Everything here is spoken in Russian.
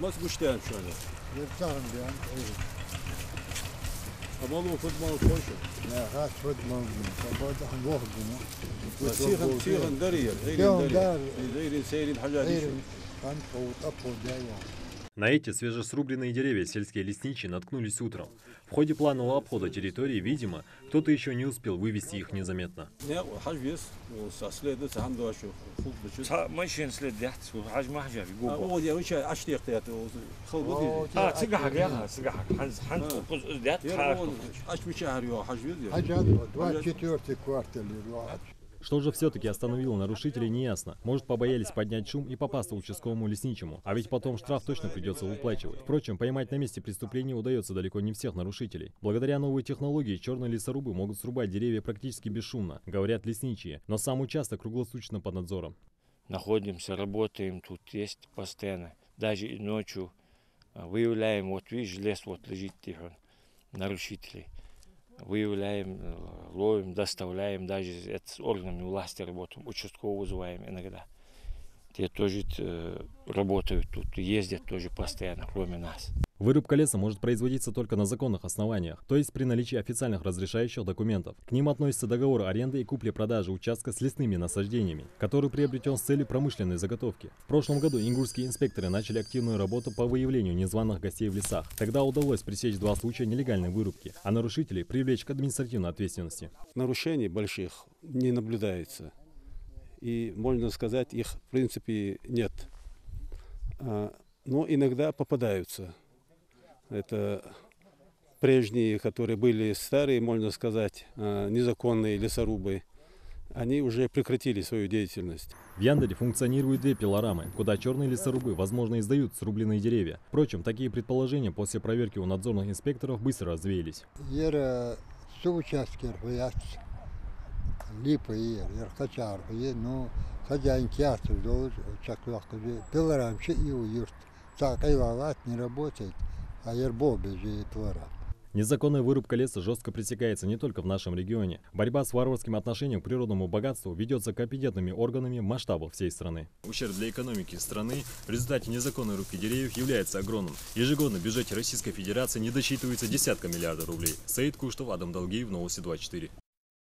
Mas müşteri şu anda. Yırtarım bir an. Evet. Ama futbol koşu. Ya kaç futbol mu? Kapadı hangi mu? Siyahın deriyer. Eyrin seyrin hacari. Kan soğut apoda ya. На эти свежесрубленные деревья сельские лесничие наткнулись утром. В ходе планового обхода территории, видимо, кто-то еще не успел вывести их незаметно. Что же все-таки остановило нарушителей, неясно. Может, побоялись поднять шум и попасться участковому лесничему. А ведь потом штраф точно придется выплачивать. Впрочем, поймать на месте преступления удается далеко не всех нарушителей. Благодаря новой технологии черные лесорубы могут срубать деревья практически бесшумно, говорят лесничие. Но сам участок круглосуточно под надзором. Находимся, работаем, тут есть постоянно. Даже и ночью выявляем, вот видишь, лес вот лежит тихо, нарушителей. Выявляем, ловим, доставляем, даже с органами власти работаем, участкового вызываем иногда. Те тоже работают тут, ездят тоже постоянно, кроме нас. Вырубка леса может производиться только на законных основаниях, то есть при наличии официальных разрешающих документов. К ним относятся договор аренды и купли-продажи участка с лесными насаждениями, который приобретен с целью промышленной заготовки. В прошлом году ингурские инспекторы начали активную работу по выявлению незваных гостей в лесах. Тогда удалось пресечь 2 случая нелегальной вырубки, а нарушителей привлечь к административной ответственности. Нарушений больших не наблюдается. И, можно сказать, их в принципе нет. Но иногда попадаются. Это прежние, которые были старые, можно сказать, незаконные лесорубы. Они уже прекратили свою деятельность. В Яндере функционируют 2 пилорамы, куда черные лесорубы, возможно, издают срубленные деревья. Впрочем, такие предположения после проверки у надзорных инспекторов быстро развеялись. Липы качар, но хозяин театр должен чаклахты, пилорамчи и уют. Так и лават не работает, а ербобе же пилорам. Незаконная вырубка леса жестко пресекается не только в нашем регионе. Борьба с варварским отношением к природному богатству ведется компетентными органами масштабов всей страны. Ущерб для экономики страны в результате незаконной рубки деревьев является огромным. Ежегодно в бюджете Российской Федерации не досчитывается десятка миллиардов рублей. Саид Куштов, Адам Долгиев, Новости 24.